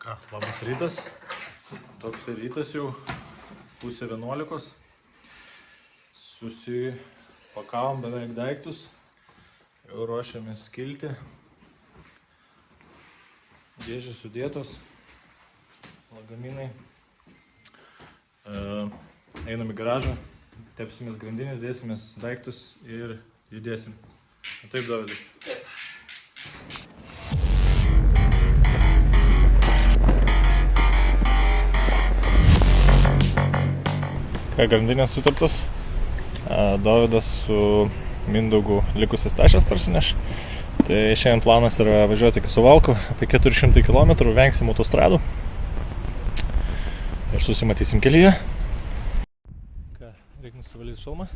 Ką, labas rytas. Toks rytas jau, 10:30. Susipakavom beveik daiktus. Jau ruošiamės kilti. Dėžės sudėtos. Lagaminai. Einam į garažą. Tepsimės grandinės, dėsimės daiktus ir judėsim. Taip, Davidai. Grandinės sutartos. Dovydas su Mindaugu likusias tašės parsineš. Tai šiandien planas yra važiuoti iki Suvalkų, apie 400 km, vengsim autostradų. Ir susimatysim kelyje. Ką, reikia nusivalyti šalmą.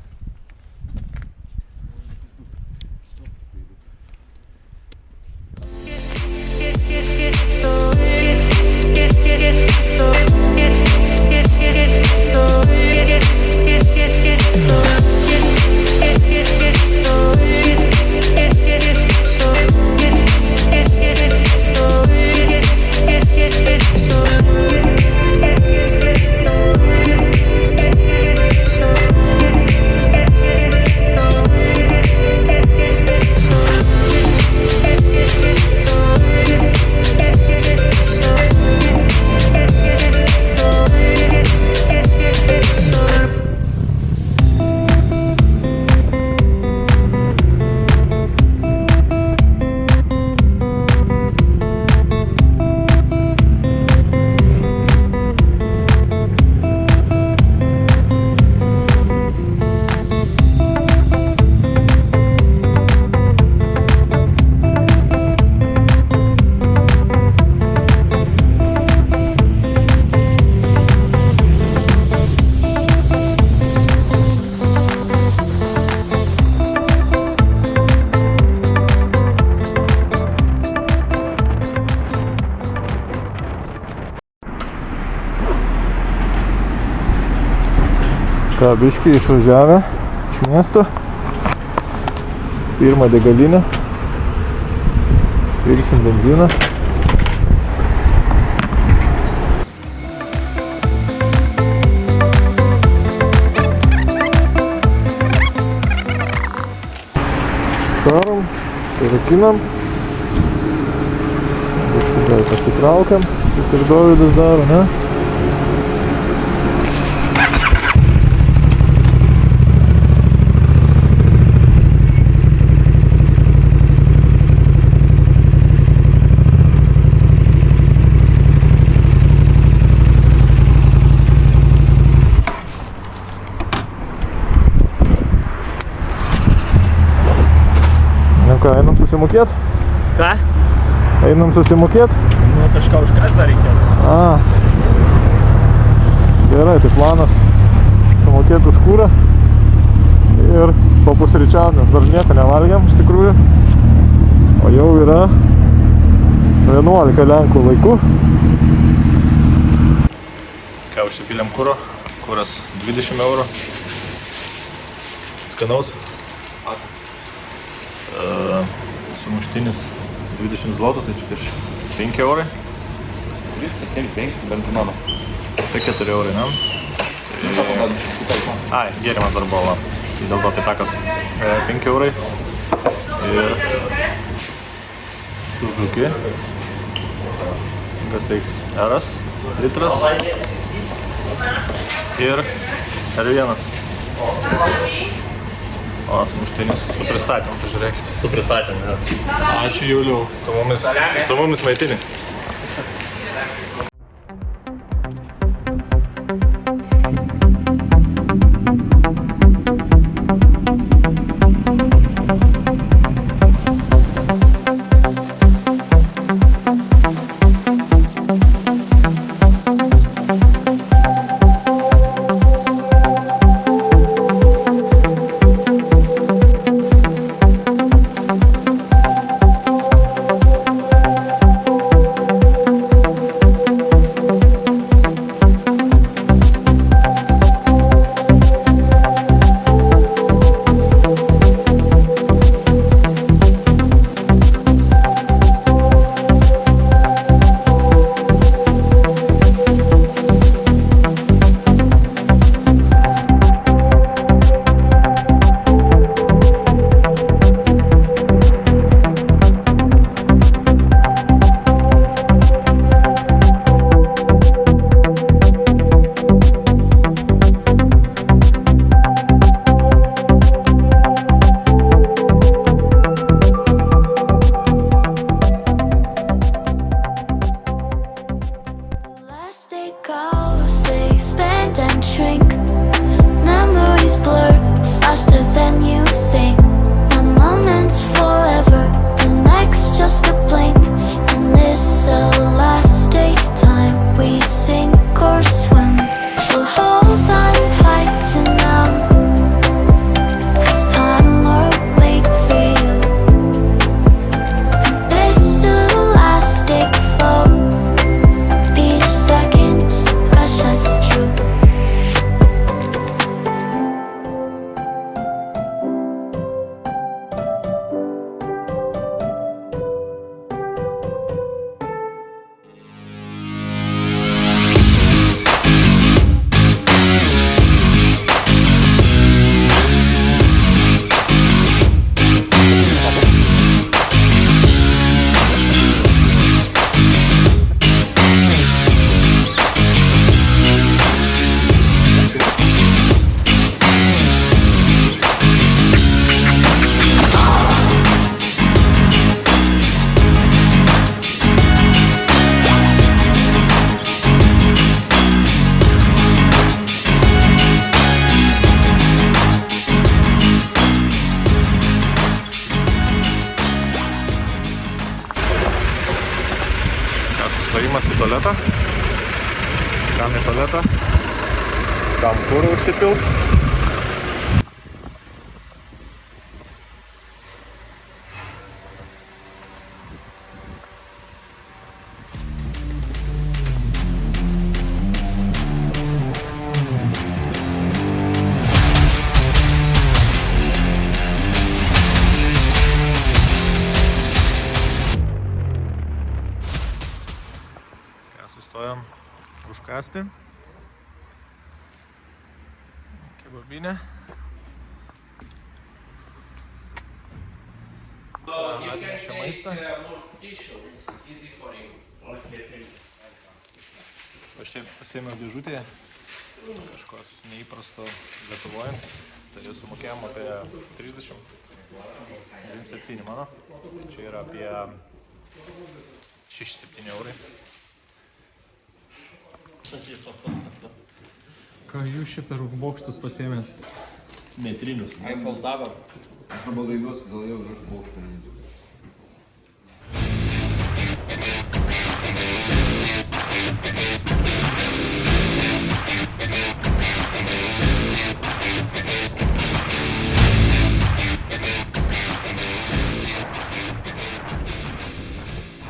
Ką, biškiai išvažiavę iš miesto. Pirmą degalinę. Pirksim benziną. Darom, rakinam. Biškai gal pasitraukiam, kaip ir Dovydas daro, ne? Ką, einam susimokėt? Ką? Einam susimokėt? Nu, kažką už každą reikėtų. Gerai, tai planas sumokėti už kūrą ir papusryčiaut, nes dar nieko nevalgiam iš tikrųjų. O jau yra 11 Lenkų laikų. Ką, užsipylėm kūro? Kūras 20 eurų. Skanaus. Sumuštinis 20 zlotų, tai čia prieš 5 eurai. 3,75 benzinono. Tai 4 eurai, ne? Ai, gėrimas dar buvo, dėl to tai takas 5 eurai. Ir Suzuki GSX R litras ir R1. O, sumuštinis su pristatymu, pažiūrėkite. Su pristatymu, ja. Ačiū, Juliau, tu mumis maitini. sustojimas į tualetą. Kam į tualetą, kam kurų užsipilt. Sustojom užkasti. Kebabinė. Atnešė maistą. Aš čia pasiėmiau dėžutėje. Kažkos neįprasto Lietuvoje. Tai sumokėjom apie 30. 27 mano. Čia yra apie 6-7 eurai. Ką jūs čia per bokštus pasiėmėt? Metrinius. Eiffel Tower. Arba laivius, gal jau virš bokštų.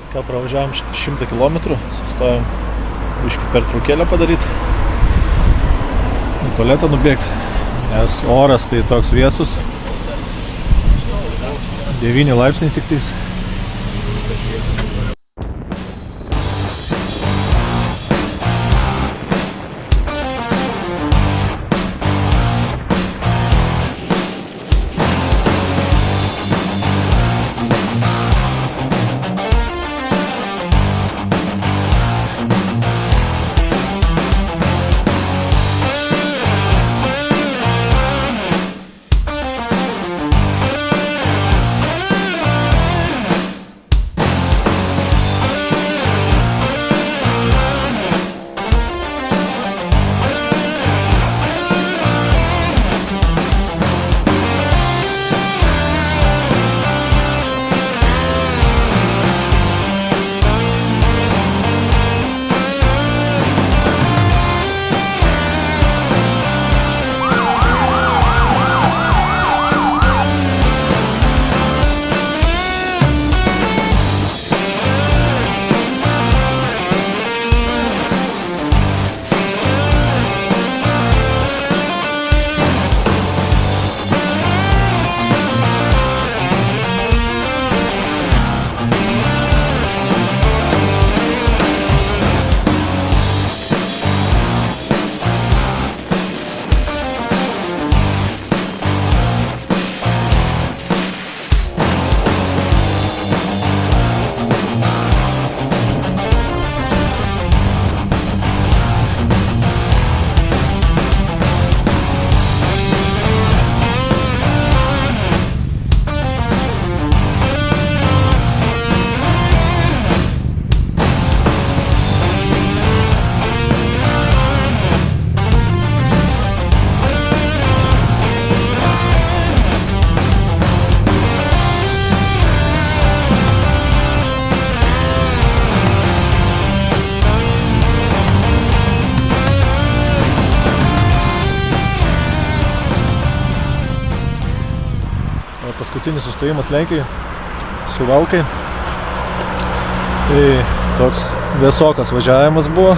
Ką pravažiavom 100 km, sustojom biškį pertraukėlę padaryti, į tualetą nubėgti, nes oras tai toks vėsus, 9 laipsniai tik tais. Paskutinis sustojimas Lenkijoje, Suvalkai. Tai toks vėsokas važiavimas buvo,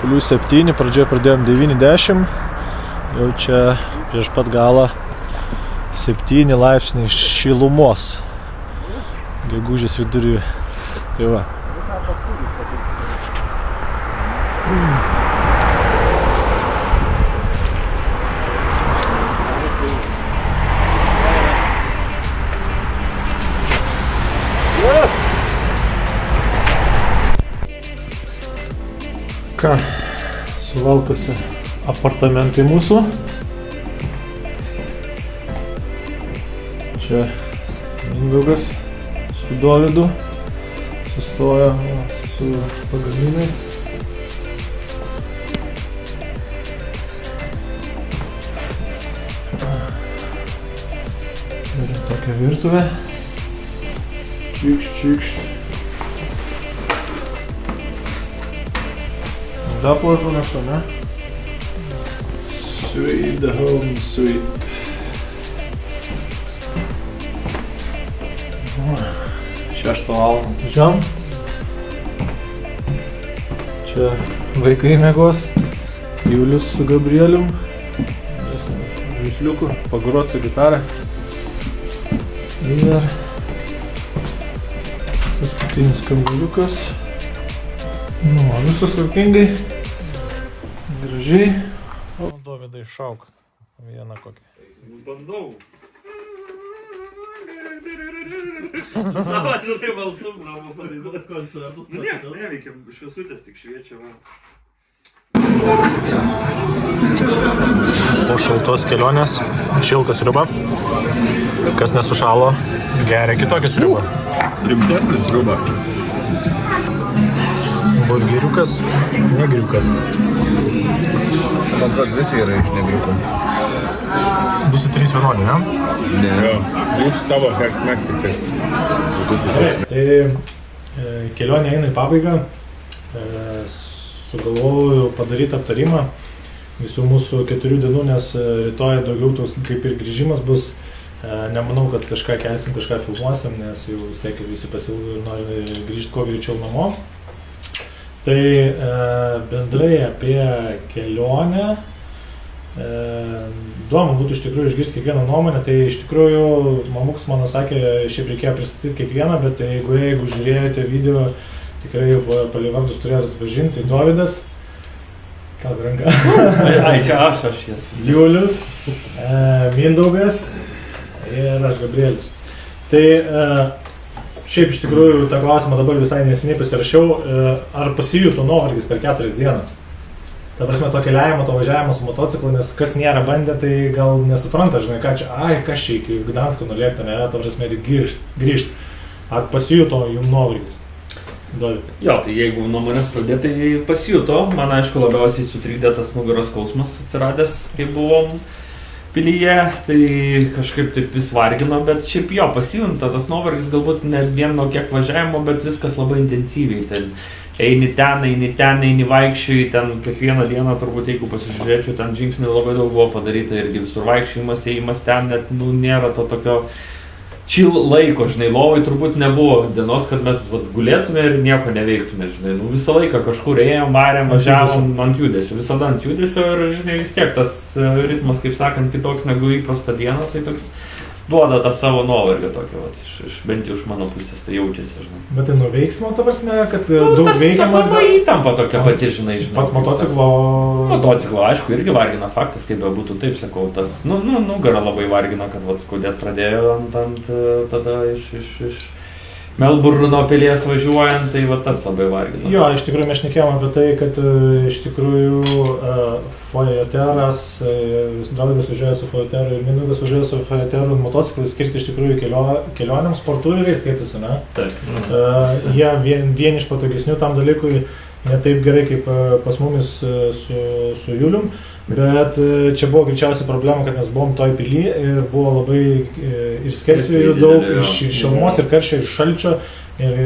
+7, pradžioje pradėjom 9-10, jau čia prieš pat galą 7 laipsniai šilumos, gegužės viduryje. Tai va. Ką, Suvalkuose apartamentai mūsų. Čia Mindaugas su Dovydu sustojo su pagaminais. Turim tokią virtuvę. Čiukšt, čiukšt. Daplas panašu, ne? Sweet home sweet. Šeštą valandą. Važiuom. Čia vaikai mėgos. Julius su Gabrielium. Žaisliuku. Pagrot su gitarą. Ir paskutinis kambariukas. Nu, visus tvarkingai. Gražiai. O, Dovydai, šauk. Vieną kokį. Bandau. Savo, žinai, balsum, bravo, padėkot koncertus. Nu, nieks neveikiam, šviesutės tik šviečia, va. Po šaltos kelionės, šilta sriuba. Kas nesušalo, geria kitokią sriubą. Rimtesnė sriuba. Burgeriukas, negriukas. Čia man atrodo visi yra iš negriukų. Visi trys vienodi, ne? Ne. Jo, už tavo Hex-Mex tik tai. Tai kelionė eina į pabaigą. Sugalvojau padaryti aptarimą visų mūsų 4 dienų, nes rytoj daugiau toks kaip ir grįžimas bus. Nemanau, kad kažką kelsim, kažką filmuosim, nes jau vis tiek visi pasilgo ir nori grįžti kuo greičiau namo. Tai bendrai apie kelionę. Įdomu būtų iš tikrųjų išgirsti kiekvieną nuomonę, tai iš tikrųjų mamukas mano sakė, šiaip reikėjo pristatyti kiekvieną, bet jeigu žiūrėjote video, tikrai jau palei vardus turėtų atpažinti. Tai Dovydas, kalb ranką. Ai, čia aš jas. Julius, Mindaugas ir aš Gabrielius. Tai šiaip iš tikrųjų tą klausimą dabar visai neseniai pasirašiau, ar pasijuto nuovargis per 4 dienas. Ta prasme, to keliavimo, to važiavimo su motociklu, nes kas nėra bandę, tai gal nesupranta, žinai, ką čia, kas čia iki Gdansko nulėkti, ne, ta prasme, grįžti. Ar pasijuto jums nuovargis? Dovydas. Jo, tai jeigu nuo manęs pradėti, tai pasijuto. Man aišku labiausiai sutrikdė tas nugaros skausmas atsiradęs, kai buvom pilyje, tai kažkaip taip vis vargino, bet šiaip jo pasijunta tas nuovargis galbūt ne vien nuo kiek važiavimo, bet viskas labai intensyviai. Ten eini ten, vaikščiai, ten kiekvieną dieną turbūt, jeigu pasižiūrėčiau, ten žingsnių labai daug buvo padaryta irgi visur vaikščiojimas, ėjimas ten, net nėra to tokio chill laiko, žinai, lovai turbūt nebuvo dienos, kad mes gulėtume ir nieko neveiktume, žinai, visą laiką kažkur ėjom, varėm, važiavom ant judesio, visada ant judesio ir, žinai, vis tiek tas ritmas, kaip sakant, kitoks negu įprasta diena, tai toks duoda tą savo nuovargį tokio, bent jau iš mano pusės, tai jaučiasi, žinai. Bet tai nuo veiksmo, ta prasme, kad daug veikiama... Tas įtampa tokia pati, žinai. Pats motociklo... Motociklo, aišku, irgi vargina faktas, kaip būtų taip, sakau, tas, nugarą labai vargina, kad skaudėt pradėjo tada iš Melburno pilies važiuojant, tai tas labai vargina. Jo, iš tikrųjų mes šnekėjom apie tai, kad iš tikrųjų Fojeteras, Dovydas važiuoja su Fojeteru ir Mindaugas važiuoja su Fojeteru, motociklai skirti iš tikrųjų kelionėms, sportūriai skaitosi, ne? Taip. Jie vieni iš patogesnių tam dalykui, ne taip gerai kaip pas mumis su Julium, bet čia buvo greičiausiai problema, kad mes buvom toj pily ir buvo labai ir skersvėjų daug, ir šilumos, ir karščio, ir šalčio. Ir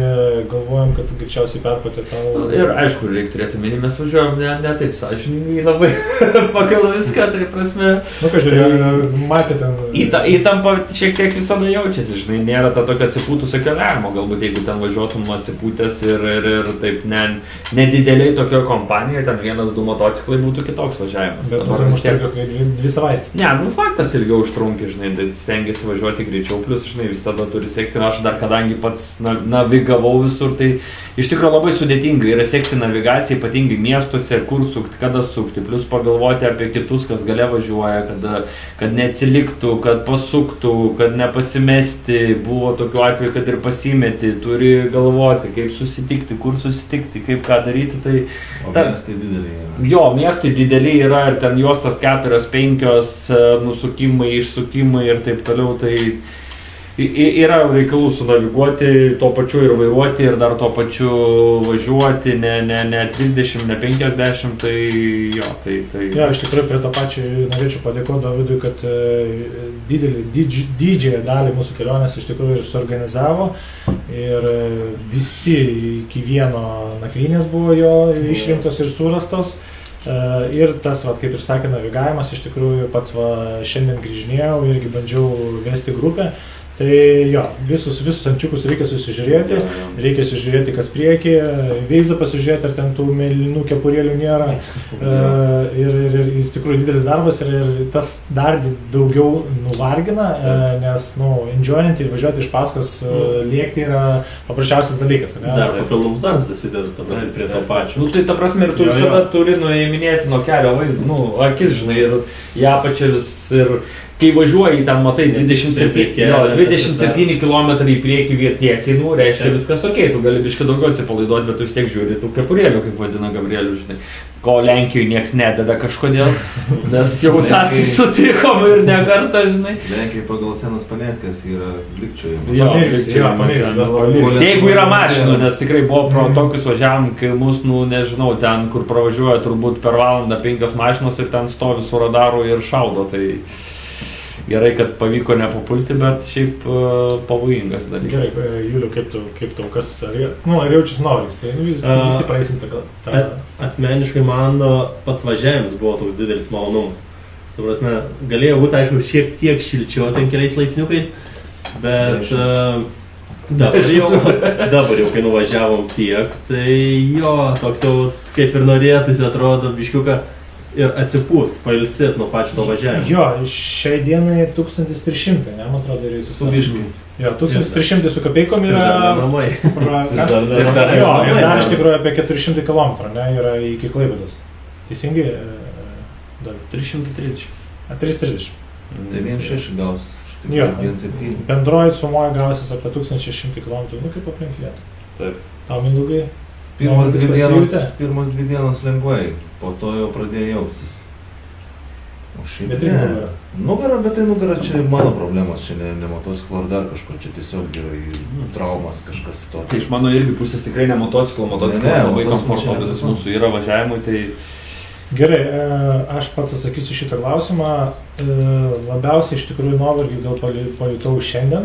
galvojom, kad greičiausiai perpatė tau... Ir aišku, reikia turėti minį, mes važiuojam ne taip sąžiningai, labai pagal viską, tai prasme... Nu, žiūrėjau, matė ten... Įtampa šiek tiek visada jaučiasi, žinai, nėra ta tokio atsipūtusio keliavimo, galbūt jeigu ten važiuotum atsipūtęs ir taip nedideliai tokio kompanijoje, ten 1-2 motociklai būtų kitoks važiavimas. Bet būtum užteko 2 savaitės. Ne, faktas ilgiau užtrunki, žinai, tai stengiasi važiuoti greičiau, plus, žinai, vis tada turi sekti, aš dar kadangi pats navigavau visur, tai iš tikrųjų labai sudėtinga yra sekti navigaciją, ypatingai miestuose, kur sukti, kada sukti, plus pagalvoti apie kitus, kas gale važiuoja, kad neatsiliktų, kad pasuktų, kad nepasimesti, buvo tokiu atveju, kad ir pasimeti, turi galvoti, kaip susitikti, kur susitikti, kaip ką daryti, tai... Miestai dideliai yra. Jo, miestai dideliai yra ir ten juostos 4-5 nusukimai, išsukimai ir taip toliau, tai... Yra reikalų sunaviguoti, tuo pačiu ir vairuoti, ir dar tuo pačiu važiuoti, ne 30, ne 50, tai jo, tai... Jo, iš tikrųjų prie to pačio norėčiau padėkoti Dovydui, kad didžiąją dalį mūsų kelionės iš tikrųjų ir suorganizavo ir visi iki vieno nakvynės buvo jo išrinktos ir surastos. Ir tas, kaip ir sakė, navigavimas, iš tikrųjų pats šiandien grįžinėjau, irgi bandžiau vesti grupę. Tai jo, visus ančiukus reikia susižiūrėti, kas priekį, veizą pasižiūrėti, ar ten tų mėlynų kepurėlių nėra. Ir iš tikrųjų didelis darbas ir tas dar daugiau nuvargina, nes, enjoyinti ir važiuoti iš paskos lėkti yra paprasčiausias dalykas. Dar papildomus darbus dasideda tada prie to pačio. Tai ta prasme ir tu visada turi nuėminėti nuo kelio vaizdą, akis, žinai, ir ją pačią vis ir... Kai važiuoji, ten matai 27 km į priekį tiesiai, reiškia viskas ok, tu gali biškai daugiau atsipalaiduoti, bet tu vis tiek žiūri tų kepurėlių, kaip vadina Gabrielių, žinai. Ko Lenkijoje nieks nededa kažkodėl, nes jau tas sutikom ir ne kartą, žinai. Lenkijai pagal senas Paniatkas yra likčiojama. Jo, pamirs. Jeigu yra mašinų, nes tikrai buvo pro tokius važiavom, kai mus, nežinau, ten, kur pravažiuoja turbūt per valandą 5 mašinos ir ten stovi su radaru ir šaudo, tai... Gerai, kad pavyko nepapulti, bet šiaip pavojingas dalykas. Gerai, Juliu, kaip tau, kas, ar jaučiasi noris, tai visi praeisim tą. Asmeniškai man pats važiavimas buvo toks didelis malonumas. Tu prasme, galėjo būti, aišku, šiek tiek šilčiau ten keliais laipsniukais, bet dabar jau, kai nuvažiavom tiek, tai jo, toks jau kaip ir norėtųsi atrodo biškiuką. Ir atsipūst, pailsėt nuo pačio to važiavimo. Jo, šiai dienai 1300, ne, man atrodo, yra su biškai. Jo, 1300 su kapeikom yra... Ir dar namai. Jo, ir dar iš tikrųjų apie 400 km, ne, yra iki Klaipėdos. Teisingai? 330. 330. Tai 1,6 gausis. Jo, 1,7. bendroji sumoja gausis apie 1100 km, kaip aplink Lietuvą. Taip. Tau, Mindaugai? Pirmas 2 dienos lengvai, po to jau pradėjo jaustis. O šiaip ne. Nugara, bet tai nugara čia mano problemos, čia ne motociklo ar dar kažkur, čia tiesiog yra traumas kažkas to. Tai iš mano irgi pusės tikrai ne motociklo labai komfortabilus mūsų yra važiavimui, tai... Gerai, aš pats atsakysiu šitą klausimą. Labiausiai iš tikrųjų nuovargį gal pajutau šiandien.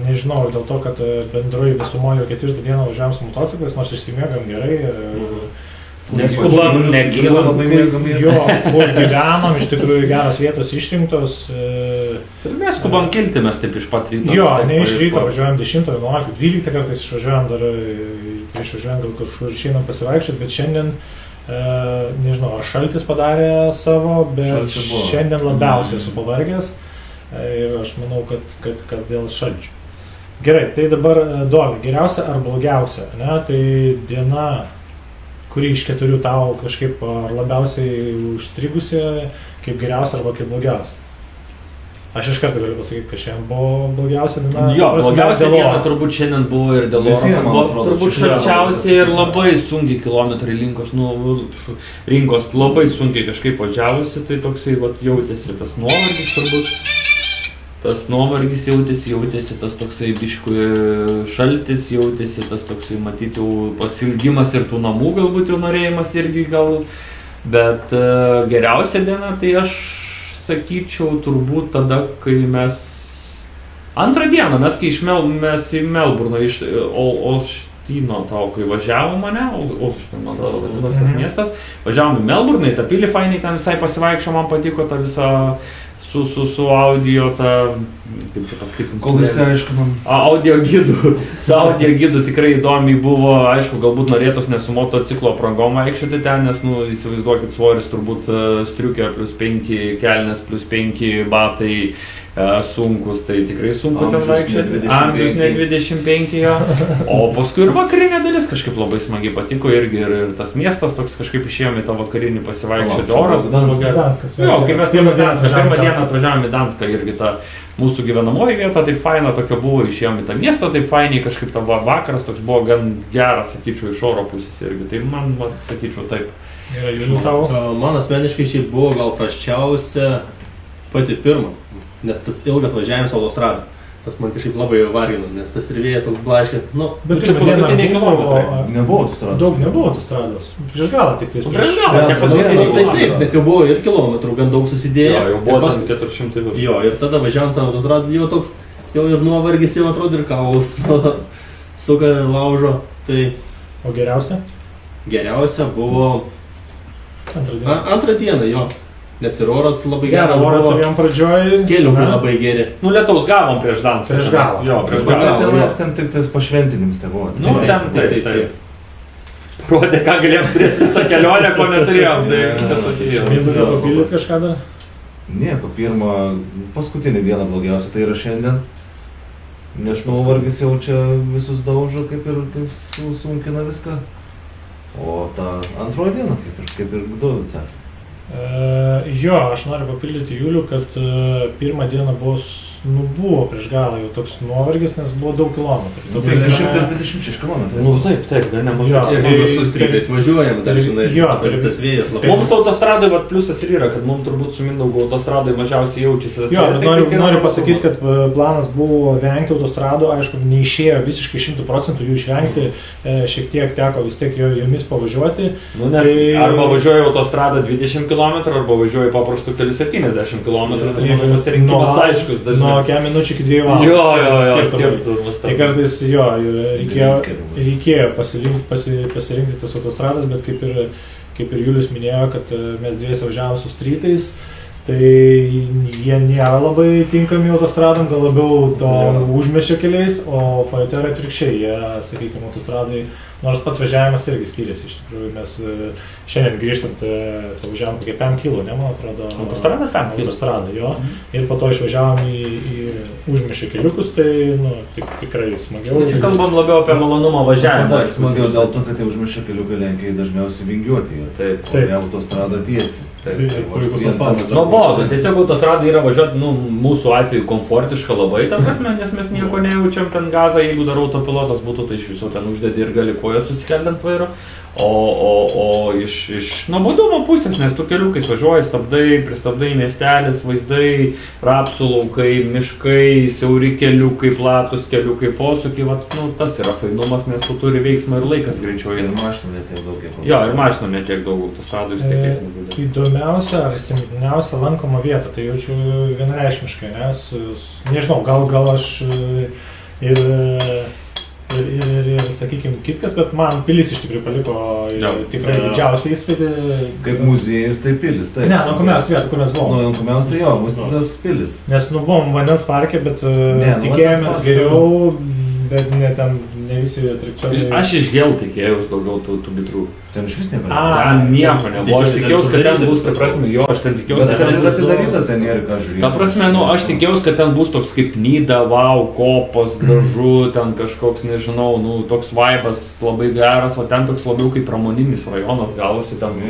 Nežinau, dėl to, kad bendroji visumoje 4 dieną važiavam su motociklais, nors išsimiegam gerai. Neskubam, nekylam. Jo, kur gyvenom, iš tikrųjų geros vietos išrinktos. Ir neskubam kilti, mes taip iš pat ryto. Jo, ne iš ryto važiuojam 10, 11, 12 kartais išvažiuojam dar, prieš važiuojam gal kažkur išeinam pasivaikščioti, bet šiandien, nežinau, ar šaltis padarė savo, bet šiandien labiausiai esu pavargęs. Ir aš manau, kad dėl šalčių. Gerai, tai dabar Dovi, geriausia ar blogiausia, ne? Tai diena, kuri iš 4 tau kažkaip ar labiausiai užstrigusi, kaip geriausia arba kaip blogiausia? Aš iš karto galiu pasakyti, kad šiandien buvo blogiausia diena. Jo, blogiausia diena turbūt šiandien buvo ir dėl oro, turbūt šalčiausiai ir labai sunkiai kilometrai rinkos labai sunkiai kažkaip važiavusi, tai toksai jautėsi tas nuovargis turbūt. Tas nuovargis jautėsi tas toksai biškui šaltis, jautėsi tas toksai matyti pasilgimas ir tų namų galbūt jau norėjimas irgi gal, bet geriausia diena tai aš sakyčiau turbūt tada, kai mes antrą dieną, mes kai mes į Melburną iš Olštyno tau, kai važiavom mane, Olštyno, man atrodo, vadinamas tas miestas, važiavom į Melburną, į tą pilį fainai, ten visai pasivaikščio, man patiko tą visą su audio, kaip čia pasakyti, kol išsiaiškinom. Audio gidų tikrai įdomiai buvo, aišku, galbūt norėtos ne su motociklo aprangom vaikščioti ten, nes, įsivaizduokit, svoris turbūt striukė +5, kelnes +5, batai sunkus, tai tikrai sunku ten vaikščioti. Amžius ne 25, jo. O paskui ir vakarinė dalis kažkaip labai smagiai patiko irgi ir tas miestas toks kažkaip išėjome į tą vakarinį pasivaikščioti, oras buvo geras. Jo, kai mes pirmą dieną atvažiavome į Danską irgi tą mūsų gyvenamoji vieta, taip faina tokia buvo, išėjome į tą miestą, taip fainiai kažkaip tą vakaras toks buvo gan geras, sakyčiau, iš oro pusės irgi, tai man, sakyčiau, taip. Man asmeniškai šiaip buvo gal prasčiausia pati pirma, nes tas ilgas važiavimas autostrada. tas man kažkaip labai vargino, nes tas ir vėjas toks blaškė. Nu, Bet čia pirmą paskutiniai dieną kilometrai. Nebuvo autostrados. Daug nebuvo autostrados. Prieš galą tik tais. Prieš galą, Ten ne paskutinį- taip, nes jau buvo ir kilometrų gan daug susidėję. Jo, jau buvo Ir pas- ten 400 virš. Jo, ir tada važiavam tą autostradą, jau toks, jau ir nuovargis jau atrodo ir kaus, suka laužo. Tai O geriausia? geriausia buvo Antrą dieną. antrą dieną jo, nes ir oras labai Gerą geras orą buvo, turėjom pradžioj. keliukai Na, labai geri. Nu, lietaus gavom prieš Danską. Prieš galą. Jo, prieš Bet galą. ten mes ten tik tais pašventinims tai buvo. Nu, ten Taip, taip. Rodė, ką galėjom turėti visą kelionę, ko neturėjom. Tai viskas Mindaugai atėjo. papildyt kažką dar? Nieko, paskutinį dieną blogiausia tai yra šiandien. Nes nuovargis jau čia visus daužo, kaip ir sunkina viską. O ta antroji diena, kaip ir Dovydas sakė. Jo, aš noriu papildyti Julių, kad pirmą dieną buvo prieš galą jau toks nuovargis, nes buvo daug kilometrų. Ta prasme, 526 km. Nu, taip, taip, gan Jo, nemažai. Ir tai- tai, su strykais važiuojam, dar žinai, Jo, ir tas vėjas labai. Mums autostradai, vat, pliusas ir yra, kad mums turbūt su Mindaugu autostradai mažiausiai jaučiasi. tas Jo, vėjas, bet tai kas yra noriu matomumas. pasakyti, kad planas buvo vengti autostradų, aišku, neišėjo visiškai 100% jų išvengti, šiek tiek teko vis tiek jomis pavažiuoti. Nu, nes Tai- arba važiuoji autostradą 20 km, arba važiuoji paprastų kelių 70 km, tai Ir mano pasirinkimas aiškus Nuo dažnai. kiek minučių iki 2 Jo, valandų. jo, Skirtumai. skirtumas. Tai kartais jo, reikėjo pasirinkti tas autostradas, bet kaip ir Julius minėjo, kad mes dviese važiavom su strytais, tai jie nėra labai tinkami autostradom, gal labiau to užmiesčio keliais, o Fajoterra atvirkščiai, jie, sakykime, autostradai, nors pats važiavimas irgi skiriasi, iš tikrųjų, mes šiandien grįžtant, tai važiavom kokie 5 km, ne, man atrodo, Autostrada 5 km? autostrada, jo, ir po to išvažiavom į užmiesčio keliukus, tai, tikrai smagiau. Nu, čia kalbam labiau apie malonumą važiavimą. Dar smagiau dėl to, kad tie užmišę keliukai Lenkijai dažniausiai vingiuoti. Taip. O ne autostrada tiesi. Puikus asfaltas. Nuobodu, tiesiog autostradai yra važiuoti, nu, mūsų atveju komfortiška labai, ta prasme, nes mes nieko nejaučiam ten gazą, jeigu dar autopilotas būtų, tai iš viso ten uždedi ir gali kojas susikelti ant vairo. O iš nuobodumo pusės, nes tu keliukais važiuoji, pristabdai miestelis, vaizdai, rapsų laukai, miškai, siauri keliukai, platus keliukai, posūkiai, vat, nu, tas yra fainumas, nes tu turi veiksmą ir laikas greičiau Ir eina. mašinų netiek daug, kiek Jo, ir mašinų netiek daug autostradų, vis tiek eismas didelis. Įdomiausia ar įsimintiniausia lankoma vieta, tai jaučiu vienareiškiškai, nes, nežinau, gal aš ir sakykime, kitkas, bet man pilis iš tikrųjų paliko tikrai didžiausią įspūdį. Kaip muziejus, tai pilis. Taip. Ne, lankomiausia vieta, kur mes buvom. Lankomiausia jo, tas pilis. Nes buvom vandens parke, bet tikėjomės vandens geriau, bet ne visi atrakcionai. Aš iš Hell tikėjausi daugiau tų bitrų. Ten iš vis nieko. Ten nieko nebuvo, aš tikėjausi, kad ten bus, ta prasme, jo, aš ten tikėjausi, Bet kad yra atidaryta ten ir ką žiūrėjau. Ta prasme, nu, aš tikėjausi, kad ten bus toks kaip Nida, wow, kopos, gražu, ten kažkoks, nežinau, nu, toks vaibas labai geras, o ten toks labiau kaip pramoninis rajonas gavosi, ten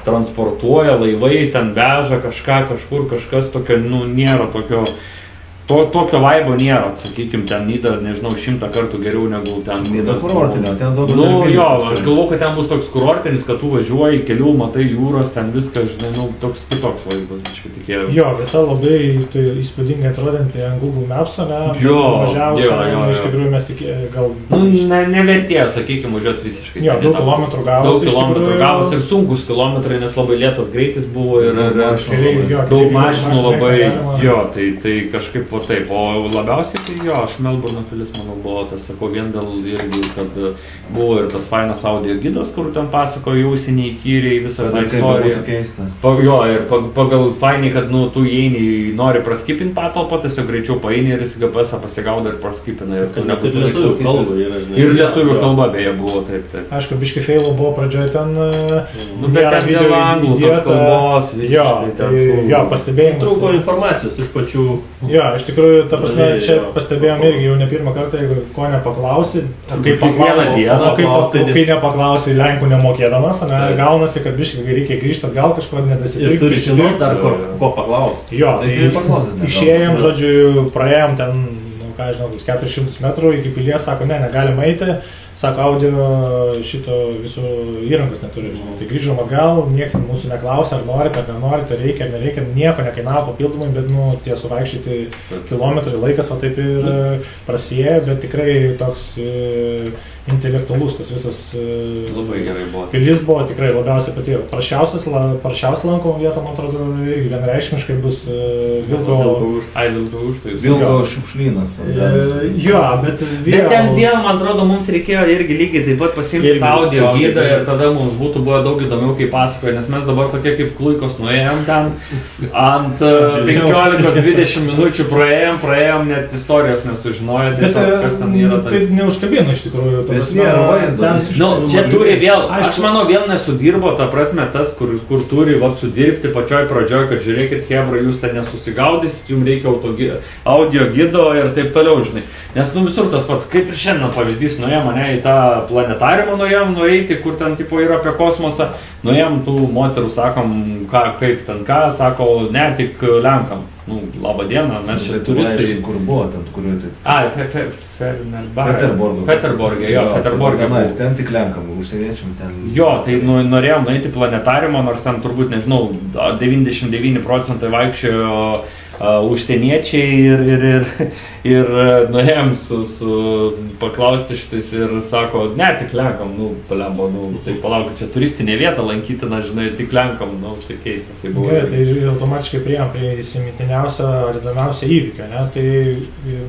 transportuoja, laivai, ten veža kažką, kažkur, kažkas tokio, nu, nėra tokio. Tokio vaibo nėra, sakykime, ten Nida, nežinau, 100 kartų geriau negu ten. Nida kurortinio, ten daug. Nu jo, aš galvoju, kad ten bus toks kurortinis, kad tu važiuoji kelių, matai jūros, ten viskas, žinai, nu, toks kitoks vaizdas, biškai tikėjau. Jo, vieta labai įspūdingai atrodanti ant Google Maps'o, ne? Jo, Važiavus, jo. iš tikrųjų mes tikėjome, gal... Nu, nevertėjo, sakykime, važiuoti visiškai. Jo, daug kilometrų gavosi. Daug kilometrų gavosi ir sunkus kilometrai, nes labai lėtas greitis buvo ir daug mašinų labai, jo, tai kažkaip taip, o labiausiai tai jo, aš Melburno pilis, manau, buvo tas, sakau, vien dėl irgi, kad buvo ir tas fainas audio gidas, kur ten pasako jausiniai įkyriai visą tą istoriją. Jo, ir pagal fainiai, kad, nu, tu įeini, nori praskipinti patalpą, tiesiog greičiau paeini ir GPS-ą pasigaudo ir praskipina. Ir lietuvių kalba yra, žinai. Ir lietuvių kalba beje buvo, taip. Aišku, biškai feilo buvo pradžioje ten... Nu, bet ten dėl anglų, tos kalbos, visiškai ten. Jo, pastebėjimas. Trūko informacijos iš pačių. Jo, iš tikrųjų, ta prasme, čia pastebėjom irgi jau ne pirmą kartą, jeigu ko nepaklausi, kai nepaklausi Lenkų nemokėdamas, gaunasi, kad biškai reikia grįžti atgal kažko nedasipirkti. Ir turi žinoti dar ko paklausti. Jo, tai išėjom, žodžiu, praėjom ten, ką žinau, 400 metrų iki pilies, sako, negalima eiti, sako, audio šito visų įrangos neturi, žinai. Tai grįžom atgal, nieks mūsų neklausė, ar norite, ar nenorite, reikia, ar nereikia, nieko nekainavo papildomai, bet, nu, tie suvaikščioti kilometrai, laikas va taip ir prasėjo, bet tikrai toks intelektualus tas visas Labai gerai buvo. pilis buvo tikrai labiausiai patyrė. Prašiausia lankom vietą, man atrodo, irgi vienareikšmiškai bus Vilko... Vilko užtais. Vilko šiukšlynas. Jo, bet Bet ten vėl, man atrodo, mums reikėjo irgi lygiai taip pat pasiimti Irgi tą audio audio gydą gidą. ir tada mums būtų buvo daug įdomiau, kaip pasakoja, nes mes dabar tokie kaip kluikos nuėjom ten, ant 15-20 minučių praėjom, net istorijos nesužinojo, Bet tiesiog kas ten yra. tai neužkabino iš tikrųjų. ta Bet prasme, nėra vaizdo, ten- visiškai. Nu, čia turi vėl, aš Aišku. manau, vėl nesudirbo, ta prasme, tas, kur turi vat, sudirbti pačioj pradžioj, kad žiūrėkit, hebra, jūs ten nesusigaudysit, jums reikia audio gido ir taip toliau, žinai. Nes, nu, visur tas pats, kaip ir šiandien pavyzdys, nuėjom mane į tą planetariumą, nuėjom nueiti, kur ten, tipo, yra apie kosmosą, nuėjom tų moterų, sakom, kaip ten ką, sako, ne, tik Lenkam. Nu, labą dieną, mes čia turistai. Kur buvo, ten, kuriuo tai... Feterborgė, jo, Feterborgė. Ten tik Lenkam, užsieniečiam ten... Jo, tai norėjom nueiti planetariumą, nors ten turbūt, nežinau, 99% vaikščiojo užsieniečiai ir nuėjom su paklausti šitais ir sako, ne, tik Lenkam, nu, palembo, nu, tai palauk, čia turistinė vieta lankytina, žinai, tik Lenkam, nu, tai keista, tai buvo. Gerai, tai automatiškai priėjom prie įsimintiniausio ar įdomiausio įvykio, ne? Tai,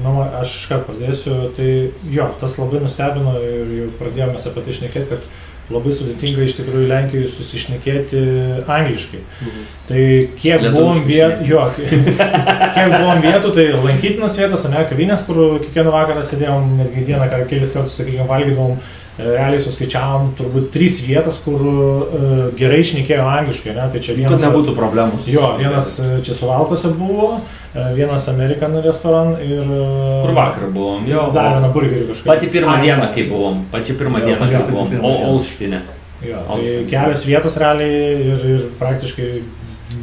nu, aš iškart pradėsiu, tai jo, tas labai nustebino ir jau pradėjome apie tai šnekėti, kad labai sudėtinga iš tikrųjų Lenkijoje susišnekėti angliškai. Tai kiek buvom vietų, jo, kiek buvom vietų, tai lankytinas vietas, ne, kavinės, kur kiekvieną vakarą sėdėjom, netgi dieną, kelis kartus, sakykime, valgydavom, realiai suskaičiavom turbūt 3 vietas, kur gerai šnekėjo angliškai, ne, tai čia vienas... Kad nebūtų problemų. Jo, vienas čia Suvalkuose buvo, vienas American restoran ir... Kur vakar buvom, jo. Dar vieną burgerį kažkaip. Pati pirmą dieną, kai buvom, kai buvom, Olštinė. Jo, tai kelios vietos realiai ir praktiškai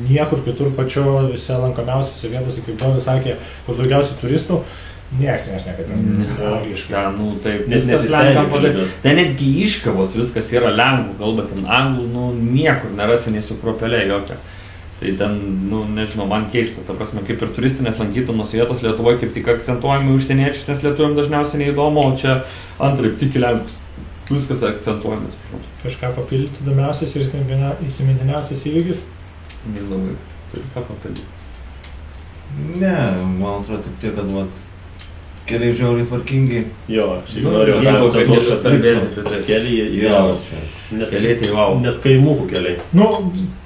niekur kitur pačiose lankomiausiose vietose, kaip Dovis sakė, kur daugiausiai turistų, nieks nešneka ten angliškai. Ja, nu, taip, Nes viskas nesistengia Lenkam padarė. kalbėt. Ten netgi iškavos, viskas yra lenkų kalba, ten anglų, nu, niekur nerasi nei su kruopelė jokia. Tai ten, nu, nežinau, man keista, ta prasme, kaip ir turistinės lankytinos vietos Lietuvoje kaip tik akcentuojami užsieniečius, nes lietuviam dažniausiai neįdomu, o čia antraip tik į lenkus. Viskas akcentuojamas. Kažką papildyti įdomiausias ir įsimintiniausias įvykis. Neįdomu, turi ką papildyti. Ne, man atrodo tik tiek, kad vat, keliai žiauriai tvarkingi. Jo, aš Nu, norėjau jeigu dar kad kartoti, iš- kalbėti, tai keliai, Jo, jo, čia. net, keliai tai wow. net kaimukų keliai. Nu,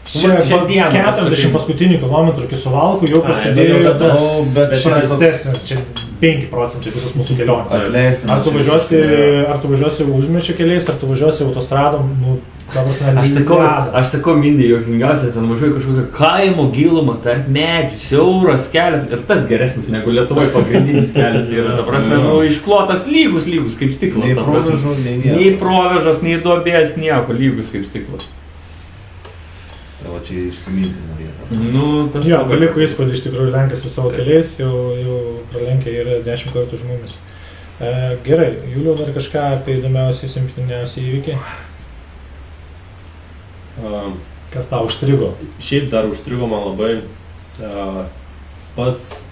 čia šiandieną 40 paskutinių kilometrų iki Suvalkų jau Ai, prasidėjo nu, tada- tas bet čia prastesnis, čia 5% visos mūsų kelionės. Atleisti. Ar tu važiuosi užmiesčio keliais, ar tu važiuosi autostradom, nu, ta prasme, Aš sakau, Mindį, juokingiausia, ten važiuoju kažkokią kaimo gilumą, tarp medžių, siauras kelias ir tas geresnis negu Lietuvoje pagrindinis kelias yra, ta prasme, nu, išklotas lygus, kaip stiklas. Nei ta prasme. provėžų, nei nieko. Nei provežos, nei duobės, nieko, lygus kaip stiklas. O čia išsimintina vieta. Nu, tas Jo, labai paliko patiko. įspūdį, iš tikrųjų lenkasi savo keliais, jau pralenkė yra 10 kartų už mumis. Gerai, Juliau, dar kažką apie įdomiausią, įsimintiniausią įvykį? Kas tau užstrigo? Šiaip dar užstrigo man labai pats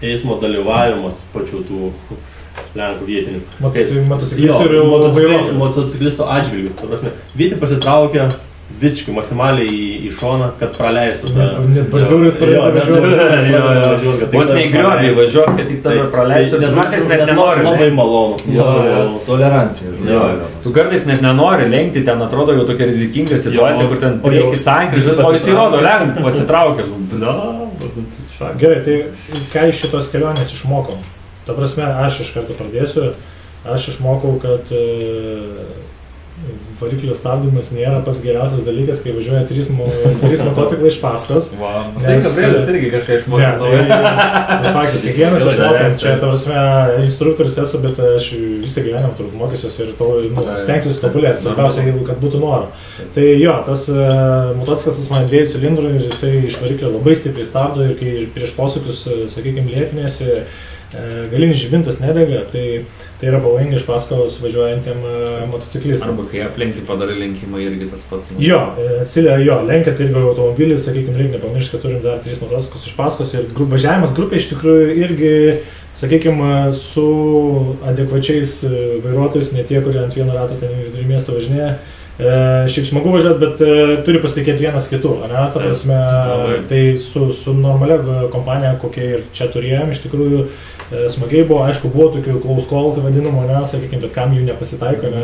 eismo dalyvavimas pačių tų Lenkų vietininkų. Motociklistų ir vairuotojų. Motociklistų atžvilgių. Ta prasme, visi pasitraukė visiškai maksimaliai į šoną, kad praleistų tą... Net bardiūrais pradėjo važiuoti. Vos neįgriobiai važiuos, kad tik tave praleistų. Žmonės net nenori. Labai malonu. Labai malonu. Tolerancija. Jo. Tu kartais net nenori lenkti, ten atrodo jau tokia rizikinga situacija, Jo. kur ten O jau priekis sankryžas, visi o jis įrodo, pasitraukė. lenk pasitraukė. Šak. Gerai, tai ką iš šitos kelionės išmokom? Ta prasme, aš iš karto pradėsiu. Aš išmokau, kad variklio stabdymas nėra pats geriausias dalykas, kai važiuoja 3 motociklai iš paskos. Tai Gabrielis irgi kažką Ne, išmokė. tai faktas, kiekvienas išmokė, čia, ta prasme, instruktorius esu, bet aš visą gyvenimą turbūt mokysiuosi ir to, stengsiuosi tobulėti, svarbiausia, kad būtų noro. Tai jo, tas motociklas pas mane 2 cilindrų ir jisai iš variklio labai stipriai stabdo ir kai prieš posūkius, sakykime, lėtinėsi, galinis žibintas nedega, tai yra pavojinga iš paskos važiuojantiem motociklistam. Arba kai aplenki padarai lenkimą irgi tas pats. Lenkiat irgi automobilį, sakykime, reikia nepamiršti, kad turim dar 3 motociklius iš paskos ir važiavimas grupė iš tikrųjų irgi, sakykime, su adekvačiais vairuotojais, ne tie, kurie ant vieno rato ten vidury miesto važinėja. Šiaip smagu važiuoti, bet turi pasitikėti vienas kitu, ne? Ta prasme, tai su normalia kompanija, kokie ir čia turėjom, iš tikrųjų smagiai buvo, aišku, buvo tokių close call, vadinamo, ne, sakykime, bet kam jų nepasitaiko, ne?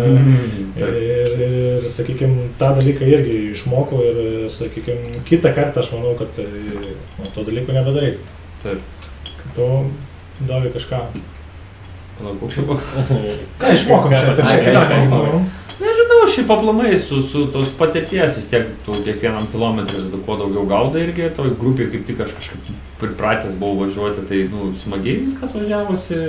Ir sakykime, tą dalyką irgi išmokau ir, sakykime, kitą kartą aš manau, kad to dalyko nebedarys. Taip. Kad tu davai kažką. Ką išmokom šiandien? Nežinau, šiaip aplamai su tos patirties, vis tiek tu kiekvienam kilometris kuo daugiau gaudai irgi, toj grupėje kaip tik aš kažkaip pripratęs buvau važiuoti, tai smagiai viskas važiavosi.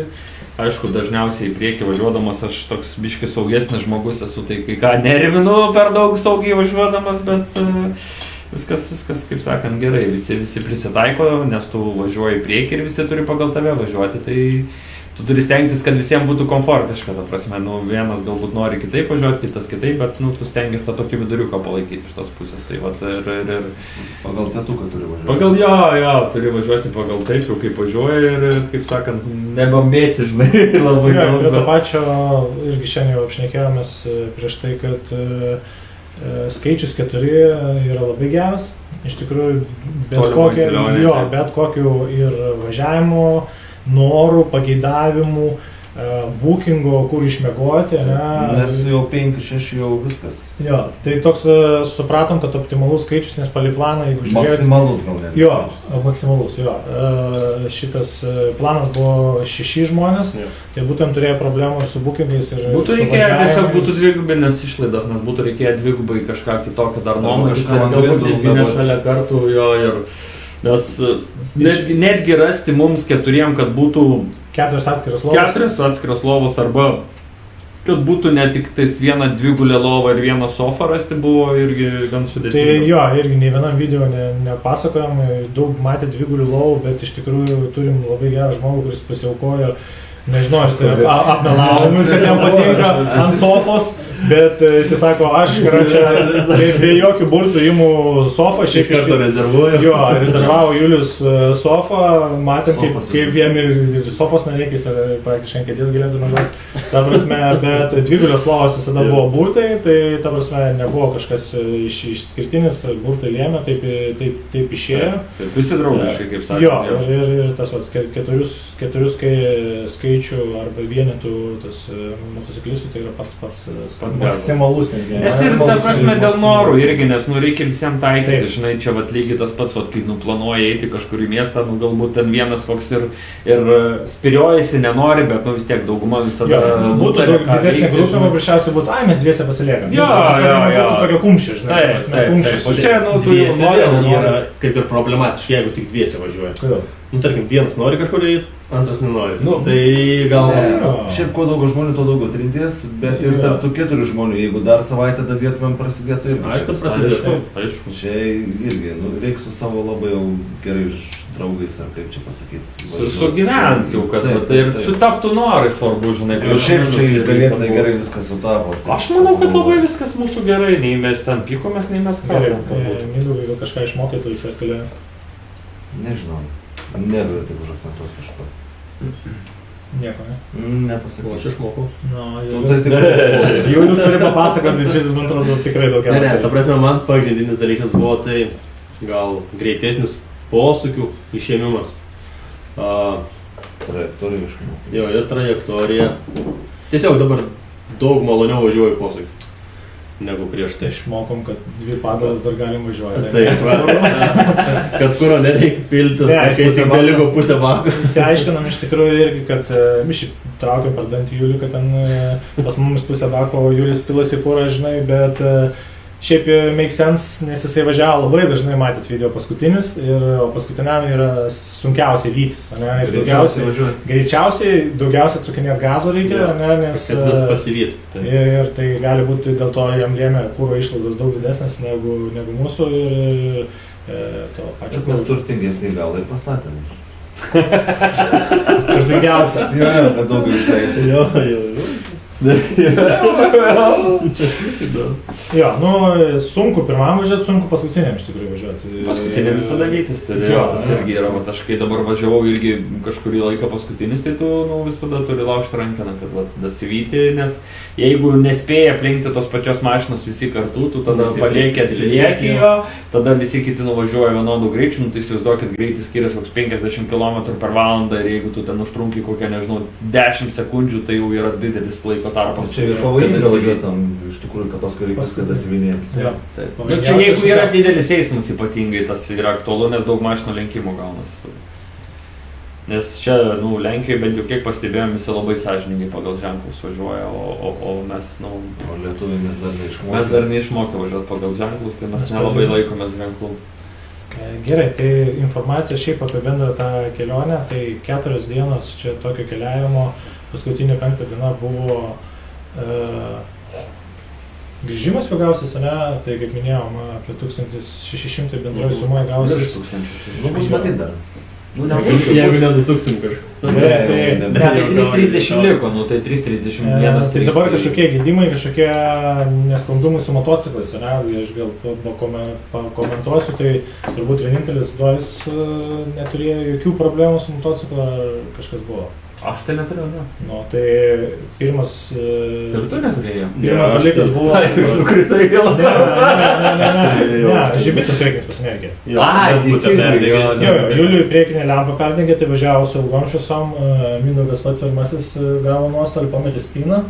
Aišku, dažniausiai į priekį važiuodamas aš toks biški saugesnis žmogus esu, tai kai ką nervinu per daug saugiai važiuodamas, bet viskas, kaip sakant, gerai, visi prisitaiko, nes tu važiuoji į priekį ir visi turi pagal tave važiuoti, tai tu turi stengtis, kad visiems būtų komfortiška, ta prasme, vienas galbūt nori kitaip važiuoti, kitas kitaip, bet tu stengis tą tokį viduriuką palaikyti iš tos pusės, tai vat ir... Pagal tėtuką turi važiuoti. Pagal turi važiuoti pagal taip, jau kaip važiuoja ir, kaip sakant, nebambėti, žinai, labai daug. Prie to pačio, irgi šiandien jau apšnekėjomės prieš tai, kad skaičius 4 yra labai geras, iš tikrųjų, bet kokiu ir važiavimu, norų, pageidavimų, bookingo, kur išmiegoti, ne? Nes jau 5-6 jau viskas. Jo, tai toks supratom, kad optimalus skaičius, nes palei planą, jeigu žiūrėjot... Maksimalus gal net. Jo, maksimalus, jo. Šitas planas buvo 6 žmonės, tai būtent turėjo problemų ir su bookingais ir būtų reikėję, tiesiog būtų dvigubinės išlaidos, nes būtų reikėję dvigubai kažką kitokio dar nuomonės ir galbūt dvigubinę šalia kartų jo ir... Nes netgi rasti mums 4, kad būtų 4 atskiros lovos arba kad būtų ne tik tais viena dvigulė lova ir viena sofa rasti buvo irgi gan sudėtinga. Tai jo, irgi nei vienam video nepasakojom, daug matė dvigulių lovų, bet iš tikrųjų turim labai gerą žmogų, kuris pasiaukojo. Nežinau, ar jis apmelavomis, kad jam patinka ant sofos, bet jis sako, aš čia be jokių burtų imu sofą, šiaip iš karto rezervuoju. Jo, rezervavo Julius sofą, matėm, kaip jiem ir sofos nereikės, praktiškai ant kėdės galėtų naudoti. Ta prasme, bet dvigulės lovos visada buvo burtai, tai ta prasme nebuvo kažkas išskirtinis, burtai lėmė, taip išėjo. Taip visi draugiškai, kaip sakė. Jo, ir tas 4 skaičių arba vienetų tas motociklistų, tai yra pats maksimalus. Nes jis, ta prasme, dėl norų irgi, nes reikia visiems taikyti, žinai, čia lygiai tas pats, kai planuoja eiti kažkur į miestą, galbūt ten vienas koks ir spiriojasi, nenori, bet vis tiek dauguma visada... Būtų didesnė grupė, paprasčiausiai būtų, mes dviese pasiliekam. Jo. Būtų tokia kumšė, žinai. Taip. O čia, dviese vėl yra kaip ir problematiški, jeigu tik dviese važiuoja. Kodėl? Tarkim, vienas nori kažkur eiti, antras nenori. Tai gal... Šiaip kuo daugiau žmonių, to daugiau trinties, bet ir tarp tų 4 žmonių, jeigu dar savaitę dadėtumėm prasidėtų irgi. Aišku. Čia irgi, reiks su savo labai jau gerai draugais, ar kaip čia pasakyti. Sugyventi jau, kad ir sutaptų norai svarbu, žinai. Ir šiaip čia ganėtinai gerai viskas sutapo. Aš manau, kad labai viskas mūsų gerai, nei mes ten pykomės, nei mes kalbam. Mindaugai, gal kažką išmokėtų iš atkelionės? Nežinau. Negaliu tik užakcentuoti kažko. Nieko, ne? Nepasakysiu. Aš išmokau. Julius turi papasakoti, čia, man atrodo, tikrai daugiausiai. Ne, ta prasme, man pagrindinis dalykas buvo tai gal greitesnis posūkių išėmimas. Trajektorija išmokau. Jo, ir trajektorija. Tiesiog dabar daug maloniau važiuoju posūkį negu prieš tai. Išmokom, kad 2 padalas dar galim važiuoti. Taip, kad kuro nereikia pilti, kai tik beliko pusę bako. Išsiaiškinam iš tikrųjų irgi, kad mišį traukiam per dantį Julių, kad ten pas mumis pusę bako Julius pilasi kurą, žinai, bet šiaip make sense, nes jisai važiavo labai dažnai, matėt video paskutinis, o paskutiniam yra sunkiausiai vytis, ir greičiausiai, daugiausiai atsukinėt gazo reikia, nes pasivyt. Ir tai gali būti dėl to jam lėmė kuro išlaidos daug didesnės negu mūsų ir to pačio. Mes turtingesnį gal ir pastatėm. Turtingiausia. Jo, kad daug išleisi. Jo. Jo, nu, sunku pirmam važiuoti, sunku paskutiniam iš tikrųjų važiuoti. Paskutinė visada vytis turi, jo, tas irgi yra, vat aš kai dabar važiavau irgi kažkurį laiką paskutinis, tai tu visada turi laužti rankeną, kad dasivyti, nes jeigu nespėja aplinkti tos pačios mašinos visi kartu, tu tada palieki atsilieki jo, tada visi kiti nuvažiuoja vienodų greičių, tai įsivaizduokit, greitis skiriasi koks 50 km per valandą ir jeigu tu ten užtrunki kokią, nežinau, 10 sekundžių, tai jau yra didelis laiko tarpas. Čia pavojinga važiuoti tam, iš tikrųjų, kad paskui reikia viską dasivinėti. Jo. Nu, čia jeigu yra didelis eismas ypatingai, tas yra aktualu, nes daug mašinų lenkimų gaunasi. Nes čia, nu, Lenkijoje bent jau kiek pastebėjom, visi labai sąžiningai pagal ženklus važiuoja, o mes, nu... O lietuviai mes dar neišmokė. Mes dar neišmokė važiuoti pagal ženklus, tai mes nelabai laikomės ženklų. Gerai, tai informacija šiaip apie bendrą tą kelionę, tai 4 dienos čia tokio keliavimo, paskutinė 5 diena buvo grįžimas jau gausis, ne? Tai kaip minėjom, apie 1600 bendroji suma gausis. Nu, bus matyt dar. Nu, nebūtų. Jeigu nedusuksim kažką. Ne, tai 3.30 liko, nu tai 3.31. Tai dabar kažkokie gedimai, kažkokie nesklandumai su motociklais, ne? Aš gal pakomentuosiu, tai turbūt vienintelis Doris neturėjo jokių problemų su motociklu, ar kažkas buvo. Aš tai neturėjau, ne. Nu, tai pirmas... Ir tu neturėjai? Pirmas dalykas buvo... Ai, tu nukritai vėl. Ne, žibintas priekinis pasimerkė. Ai, teisingai. Jo, Juliui priekinė lempa perdengė, tai važiavo su ilgom šviesom, Mindaugas pats pirmasis gavo nuostolį, pametė spyną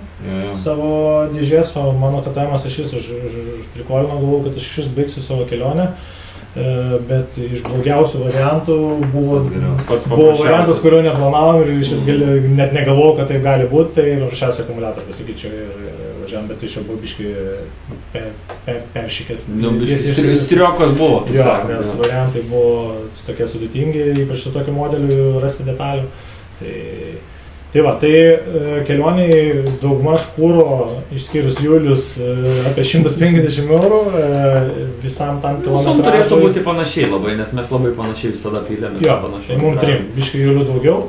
savo dėžės, o mano katavimas aš vis užtrikolinau, galvojau, kad aš šis baigsiu savo kelionę. Bet iš blogiausių variantų buvo variantas, kurio neplanavom ir iš vis net negalvojau, kad taip gali būti, tai paprasčiausiai akumuliatorių pasakyčiau ir važiavam, bet tai čia buvo biškai peršykęs. Striokos buvo, tu sakai. Nes variantai buvo tokie sudėtingi, ypač su tokiu modeliu rasti detalių. Tai va, tai kelioniai daugmaž kūro, išskyrus Julius, apie 150 eurų visam tam kilometražui. Mums turėtų būti panašiai labai, nes mes labai panašiai visada pylėmės. Jo, tai mums trim, biškai Julių daugiau.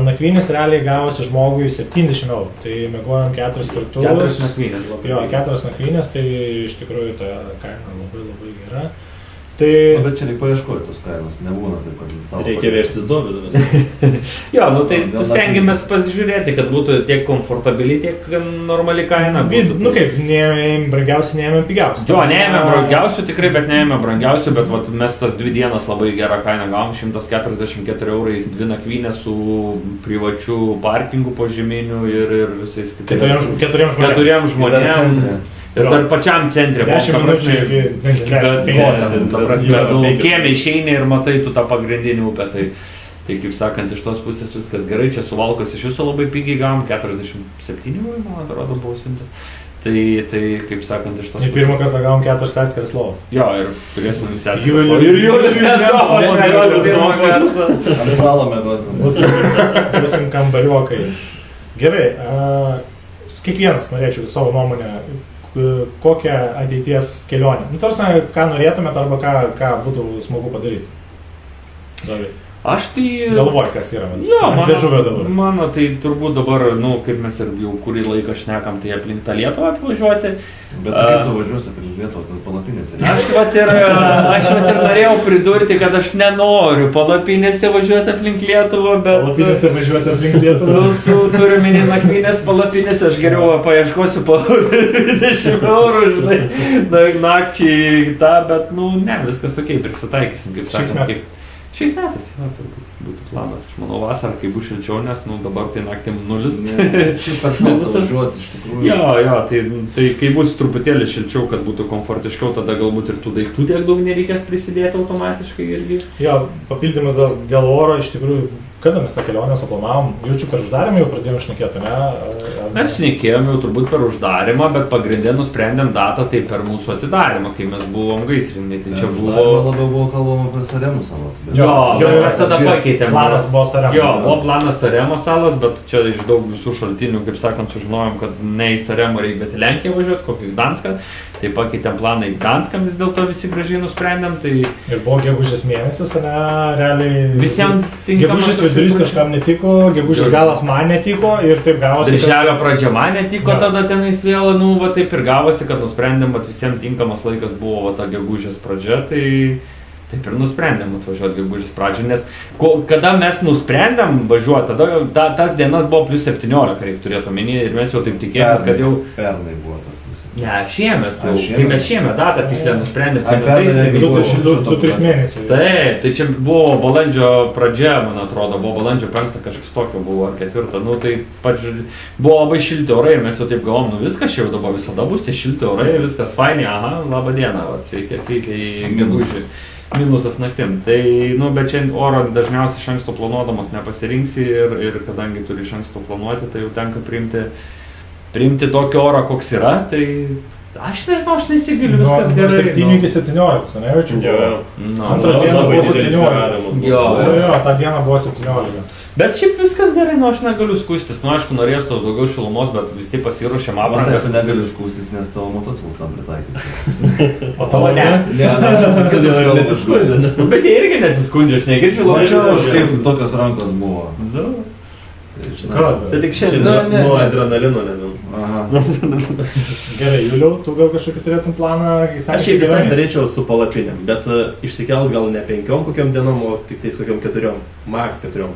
Nakvynės realiai gavosi žmogui 70 eurų, tai mėgojom 4 kartus. 4 nakvynės. Jo, 4 nakvynės, tai iš tikrųjų ta kaina labai gera. Tai... Bet čia reikia paieškoti tos kainos, nebūna taip, kad instalo. Reikia vežtis Dovydas. Jo, nu tai stengiamės pasižiūrėti, kad būtų tiek komfortabili, tiek normali kaina. Nu kaip, neėmėm brangiausių, neėmėm pigiausių. Jo, neėmėm brangiausių tikrai, bet neėmėm brangiausių, bet vat, mes tas 2 dienas labai gerą kainą gavom, 144 eurai 2 nakvynės su privačiu parkingu požeminiu ir visais kitais. 4 žmonėm. Ir dar pačiam centre. 10 minučių iki 45. Kieme išeini ir matai tu tą pagrindinį upę. Tai kaip sakant, iš tos pusės viskas gerai. Čia Suvalkos iš viso labai pigiai gavom, 47, man atrodo, buvo siuntas. Tai kaip sakant, iš tos pusės. Pirmą kartą gavom 4 atskiras lovas. Jo, ir turėsim visi atskiras lovas. Ir Julius net savo. Apvalome gosdami. Būsim kambariuokai. Gerai, kiekvienas norėčiau savo nuomonę. Kokią ateities kelionę. Nu, tarsi, ką norėtumėt arba ką būtų smagu padaryti. Dabar. Aš tai... Galvoju, kas yra. Jo, mano tai turbūt dabar, nu, kaip mes ir jau kurį laiką šnekam, tai aplink tą Lietuvą apvažiuoti. Bet kaip tu važiuosi aplink Lietuvą, tai palapinėse? Aš vat ir norėjau pridurti, kad aš nenoriu palapinėse važiuoti aplink Lietuvą, bet... Palapinėse važiuoti aplink Lietuvą? Turiu minį nakvynės palapinėse, aš geriau paieškosiu po 20 eurų, žinai, nakčiai tą, bet, nu, ne, viskas okei, prisitaikysim, kaip sakant. Šiais metais, jo, turbūt būtų planas. Aš manau, vasarą, kai bus šilčiau, nes, nu, dabar tai naktim 0. Šiaip per šaltą važiuoti, iš tikrųjų. Jo, tai kai bus truputėlį šilčiau, kad būtų komfortiškiau, tada galbūt ir tų daiktų tiek daug nereikės prisidėti automatiškai irgi. Jo, papildymas dėl oro, iš tikrųjų, kada mes tą kelionę suplanavom, jaučiu per uždarimą jau pradėjome šnekėti, ne? Mes šnekėjom jau turbūt per uždarimą, bet pagrindė nusprendėm datą tai per mūsų atidarimą, kai mes buvom gaisringai. Tai čia buvo... Labiau buvo kalbama apie Saremų salas. Jo, mes tada pakeitėm. Planas buvo Saremos. Jo, buvo planas Saremos salas, bet čia iš daug visų šaltinių, kaip sakant, sužinojom, kad ne į Saremą reikia, bet į Lenkiją važiuoti, kokį Gdanską. tai pakeitėm planą į Gdanską, vis dėlto visi gražiai nusprendėm, tai Ir buvo gegužės mėnesis, ne, realiai. visiems tinkamas. Gegužės vidurys kažkam netiko, gegužės galas man netiko ir taip gavosi. Birželio pradžia man netiko, tada tenais vėl, nu, va taip ir gavosi, kad nusprendėm, kad visiems tinkamas laikas buvo va ta gegužės pradžia, tai taip ir nusprendėm atvažiuoti gegužės pradžią, nes kada mes nusprendėm važiuoti, tada tas dienas buvo plus 17, reikia turėti omeny, ir mes jau taip tikėjomės, kad jau... Pernai buvo tas plus 17. Ne, šiemet, A, šiemet? kai mes šiemet datą tikslę nusprendėm, A, tai pernai metais, netgi buvo 2-3 mėnesiai. Taip, tai čia buvo balandžio pradžia, man atrodo, buvo balandžio 5 kažkas tokio buvo, ar 4, nu tai buvo labai šilti orai ir mes jau taip galvom, nu viskas čia jau dabar visada bus tie šilti orai, viskas fainai, aha, labą dieną, va, sveiki atvykę į gegužį. Minusas naktim. Tai, nu, bet čia oro dažniausiai iš anksto planuodamas nepasirinksi ir kadangi turi iš anksto planuoti, tai jau tenka priimti tokį orą, koks yra, tai aš nežinau, aš nesigiliu, viskas gerai. 7 iki 17, ne, jaučiu. Antrą dieną labai buvo didelis 17. svyravimas. Jo. Jo, tą dieną buvo 17. Bet šiaip viskas gerai, nu aš negaliu skustis, nu aišku, norės tos daugiau šilumos, bet visi pasiruošėm Man tai aprangas. tu negali skūstis, nes tavo motociklas tam pritaikyti. O tavo ne. Ne, aš kad jūs Nesiskundė, ne? Nu, bet jie irgi nesiskundė, aš negirdžiu labai. Mačiau, aš kaip tokios rankos buvo. Nu, Tai žinai. Ką? Tai tik Čia šiandien ne, nuo ne. adrenalino nebent. Aha. Gerai, Juliau, tu gal kažkokį turėtum planą? Aš šiaip visai norėčiau su palapinėm, bet išsikelt gal ne 5 kokiom dienom, o tik tais kokiom 4, maks 4.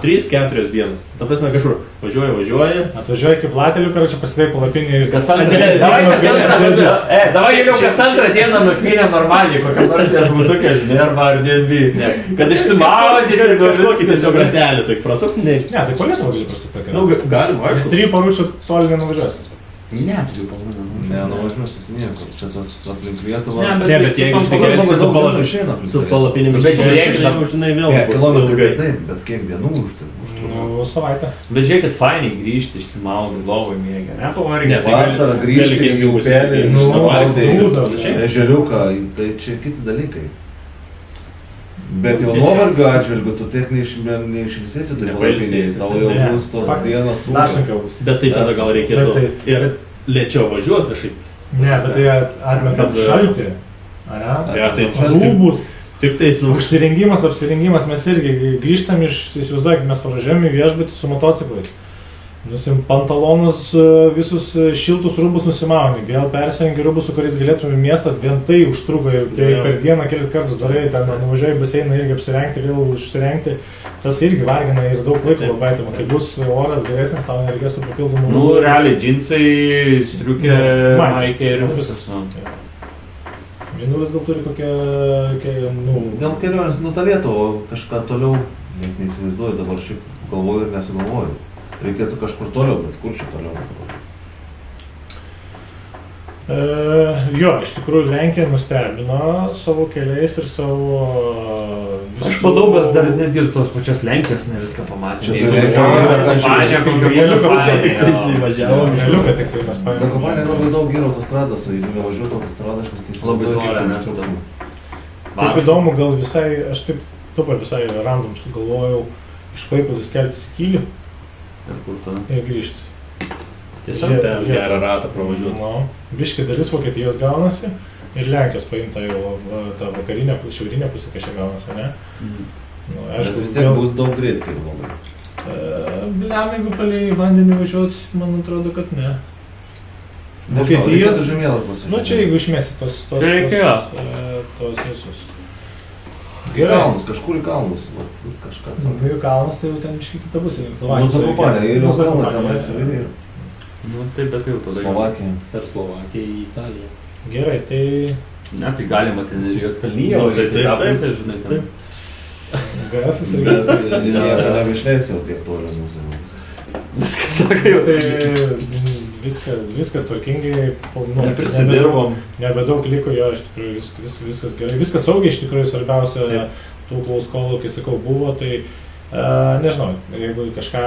3-4 dienos. Ta prasme kažkur važiuoji. Atvažiuoji iki Platelių, karočią pasidėjai palapinį ir... kas antrą dieną, davai Juliau, kas antrą dieną nakvynę normaliai, kokią nors viešbutukę, žinai, arba Airbnb. Kad išsimaudyti ir Kažkokį tiesiog ratelį, tai prasuk, ne. Ne, tai po Lietuvą gali pasukti. Nu, galima, Nes aišku. 3 parų čia toli nenuvažiuosi. Ne, turiu palūnę. Ne, nuvažiuosiu niekur. Čia tas aplink Lietuvą. Ne, Ne, bet jeigu išsikelsi Labai su daug dienų palapinėm. išeina aplink Su Lietuvą. palapinėmis, Bet žiūrėk, žinai, vėl Ne, bus kilometrų ilgai. taip, bet kiek dienų užtruko. Nu, savaitę. Bet žiūrėkit, fainiai grįžti, išsimaudai, lovai mėgę, ne, pavargę. Ne, tai Vasarą grįžti gali į upelį, nu, savaitę grūdą, ežeriuką, tai čia kiti dalykai. Bet jau nuovargio atžvilgiu, tu tiek neišilsėsi, tu Nepailsėsi, tau jau ne. bus tos Fakt. dienos Dar sunkios. sunkiau bus. Bet tai tada gal reikėtų Bet ir lėčiau važiuoti kažkaip. Ne, bet tai atmetam Tada- šaltį. Ane? Ja, tai Rūbus. Tik tai su Užsirengimas, apsirengimas, mes irgi grįžtam įsivaizduokit, mes pavažiuojam į viešbutį su motociklais. Nusim pantalonus, visus šiltus rūbus nusimauni, vėl persirengi rūbus, su kuriais galėtume į miestą, vien tai užtruko ir tai Jo. per dieną kelis kartus darai, ten nuvažiuoji į baseiną irgi apsirengti, vėl užsirengti, tas irgi vargina ir daug laiko Taip. labai atima, kai bus oras geresnis, tau nereikės tų papildomų Nu, rūbų. realiai, džinsai, striukė, Maikė. maikė ir Nu, viskas. Nu. Minulis gal turi kokią, nu, Dėl kelionės nutalėtų, o kažką toliau, net neįsivaizduoju, dabar šiaip galvoju ir nesigalvoju. Reikėtų kažkur toliau, bet kur čia toliau? Jo, iš tikrųjų Lenkija nustebino savo keliais ir savo... Aš manau, mes dar netgi ir tos pačios Lenkijos ne viską pamatėme. Čia Jeigu tai važiavom reikia- į Zakopanę, kokią Galiuką būtų visą fainai, tik tai jo. įsivažiavo. Galiuką tik tai mes paėmėm. Zakopanė labai daug yra autostrados, o jeigu nevažiuotų autostradą, aš tai Labai toli, ne, užtruktų. Taip įdomu, gal visai, aš taip dabar visai random sugalvojau iš Klaipėdos keltis į Kylį Ir kur tada? ir grįžti. Tiesiog ten gerą ratą pravažiuoti. Nu, biški dalis Vokietijos gaunasi ir Lenkijos paimta jau ta vakarinė, šiaurinė pusė kažkiek gaunasi, ne? Nu, Bet vis tiek bus daug greitkelių labai. Bliam, jeigu palei vandenį važiuot, man atrodo, kad ne. Nežinau, Vokietijos, reikėtų žemėlapį pasižiūrėti. nu čia jeigu išmesi tos Reikėjo. tos visus. Į kalnus, kažkur į kalnus, va, kažką. Nu, į kalnus tai jau ten biški kita pusė, link Nu, Slovakijos. Zakopanė, ir jau kalną Zakopanė, tenai jo. suvirėjo. Nu, taip, bet jau tada. Slovakija. Per Slovakiją į Italiją. Gerai, tai Ne, tai galima ten ir Juodkalnyje, Nu, o tai į tą taip, pusę, žinai, ten. gasas ir Bet viskas. niekas nebeišleis jau tiek toli mūsų. Viskas sako jau. Tai viskas tvarkingai, nu, Neprisidirbom. nebedaug liko, jo, iš tikrųjų viskas gerai. Viskas saugiai, iš tikrųjų svarbiausia Taip. tų klauskolų, kai sakau, buvo, tai nežinau, jeigu kažką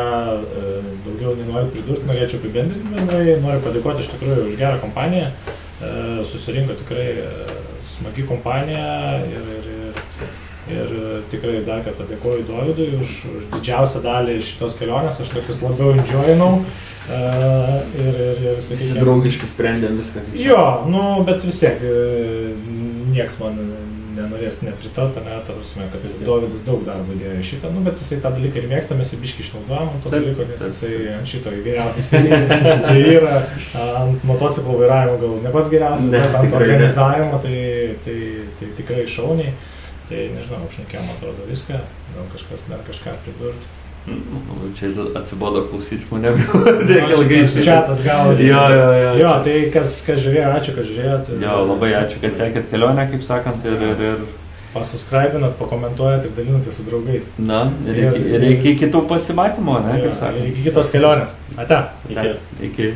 daugiau nenorit pridurti, norėčiau apibendrinti bendrai, noriu padėkoti iš tikrųjų už gerą kompaniją, susirinko tikrai smagi kompanija Ir tikrai dar kartą dėkoju Dovydui už didžiausią dalį šitos kelionės, aš tokius labiau enjoyinau. Visi draugiškai sprendėm viską. Jo, nu, bet vis tiek nieks man nenorės nepritart, ne, ta prasme, kad Dovydas daug darbo dėjo į šitą, nu, bet jisai tą dalyką ir mėgsta, mes jį biškį išnaudojam ant to dalyko, nes jisai ant šito geriausias yra ant motociklų vairavimo gal ne pats geriausias, bet ant organizavimo, tai tikrai šauniai. Tai nežinau, apšnekėjom, atrodo viską, gal kažkas dar kažką pridurti. Čia atsibodo klausyti žmonėm. Tiek ilgai Čiatas gavosi. Jo, tai kas žiūrėjo, ačiū, kad žiūrėjot. Jo, labai ačiū, kad sekėt kelionę, kaip sakant, ir pasubscribinat, pakomentuojat ir dalinatės su draugais. Na, ir iki kitų pasimatymų, ne, kaip sakant. Ir iki kitos kelionės. Ate. Iki.